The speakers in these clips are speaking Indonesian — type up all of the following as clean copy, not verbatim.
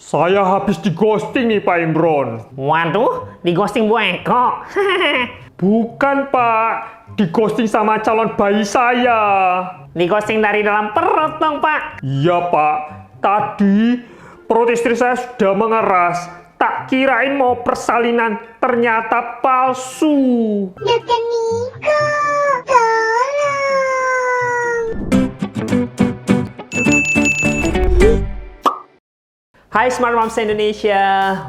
Saya habis di ghosting nih Pak Imron. Waduh, di ghosting Bu Eko. Bukan Pak, di ghosting sama calon bayi saya. Di ghosting dari dalam perut dong, Pak. Iya Pak, tadi perut istri saya sudah mengeras. Tak kirain mau persalinan, ternyata palsu. Dokter Niko, tolong. Hai Smart Moms Indonesia,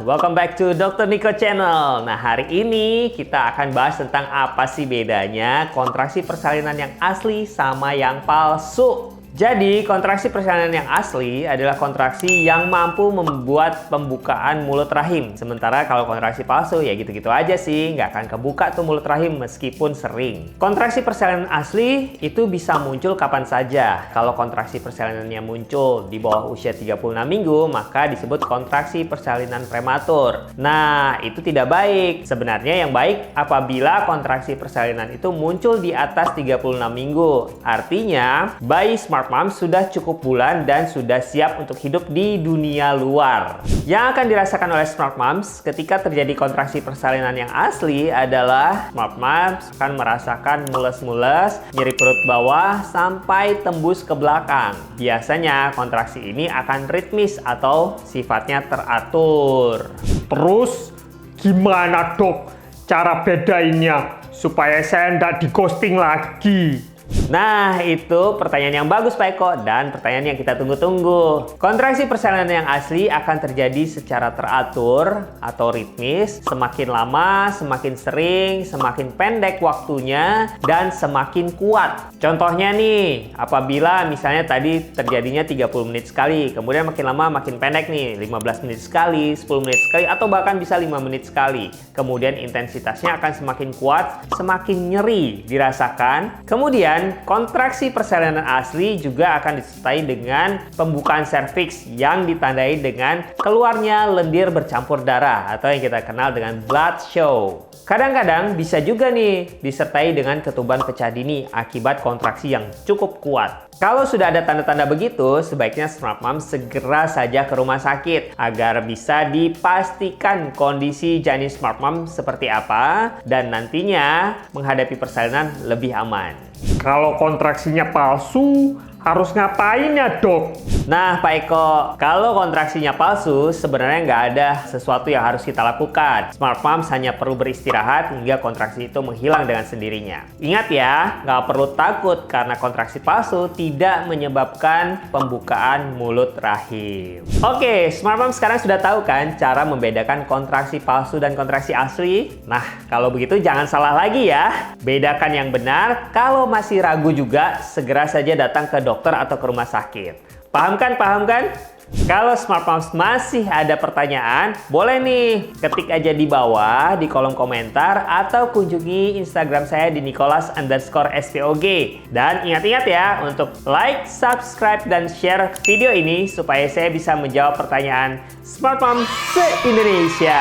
welcome back to Dr. Niko Channel. Nah, hari ini kita akan bahas tentang apa sih bedanya kontraksi persalinan yang asli sama yang palsu. Jadi, kontraksi persalinan yang asli adalah kontraksi yang mampu membuat pembukaan mulut rahim. Sementara kalau kontraksi palsu, ya gitu-gitu aja sih, nggak akan kebuka tuh mulut rahim meskipun sering. Kontraksi persalinan asli itu bisa muncul kapan saja. Kalau kontraksi persalinannya muncul di bawah usia 36 minggu, maka disebut kontraksi persalinan prematur. Nah, itu tidak baik. Sebenarnya yang baik apabila kontraksi persalinan itu muncul di atas 36 minggu. Artinya, bayi Smart Moms sudah cukup bulan dan sudah siap untuk hidup di dunia luar. Yang akan dirasakan oleh Smart Moms ketika terjadi kontraksi persalinan yang asli adalah Smart Moms akan merasakan mules-mules, nyeri perut bawah sampai tembus ke belakang. Biasanya kontraksi ini akan ritmis atau sifatnya teratur. Terus gimana dok cara bedainnya supaya saya nggak di ghosting lagi? Nah, itu pertanyaan yang bagus Pak Eko dan pertanyaan yang kita tunggu-tunggu. Kontraksi persalinan yang asli akan terjadi secara teratur atau ritmis, semakin lama, semakin sering, semakin pendek waktunya, dan semakin kuat. Contohnya nih, apabila misalnya tadi terjadinya 30 menit sekali, kemudian makin lama makin pendek nih, 15 menit sekali, 10 menit sekali, atau bahkan bisa 5 menit sekali. Kemudian intensitasnya akan semakin kuat, semakin nyeri dirasakan. Kemudian kontraksi persalinan asli juga akan disertai dengan pembukaan serviks yang ditandai dengan keluarnya lendir bercampur darah atau yang kita kenal dengan blood show. Kadang-kadang bisa juga nih disertai dengan ketuban pecah dini akibat kontraksi yang cukup kuat. Kalau sudah ada tanda-tanda begitu, sebaiknya Smart Mom segera saja ke rumah sakit agar bisa dipastikan kondisi janin Smart Mom seperti apa dan nantinya menghadapi persalinan lebih aman. Kalau kontraksinya palsu, harus ngapain ya dok? Nah Pak Eko, kalau kontraksinya palsu sebenarnya nggak ada sesuatu yang harus kita lakukan. Smart Moms hanya perlu beristirahat hingga kontraksi itu menghilang dengan sendirinya. Ingat ya, nggak perlu takut karena kontraksi palsu tidak menyebabkan pembukaan mulut rahim. Oke, Smart Moms sekarang sudah tahu kan cara membedakan kontraksi palsu dan kontraksi asli? Nah, kalau begitu jangan salah lagi ya. Bedakan yang benar. Kalau masih ragu juga, segera saja datang ke dokter atau ke rumah sakit. Paham kan? Paham kan? Kalau Smart Moms masih ada pertanyaan, boleh nih ketik aja di bawah di kolom komentar atau kunjungi Instagram saya di Nicholas_SPOG. Dan ingat-ingat ya untuk like, subscribe, dan share video ini supaya saya bisa menjawab pertanyaan Smart Moms se-Indonesia.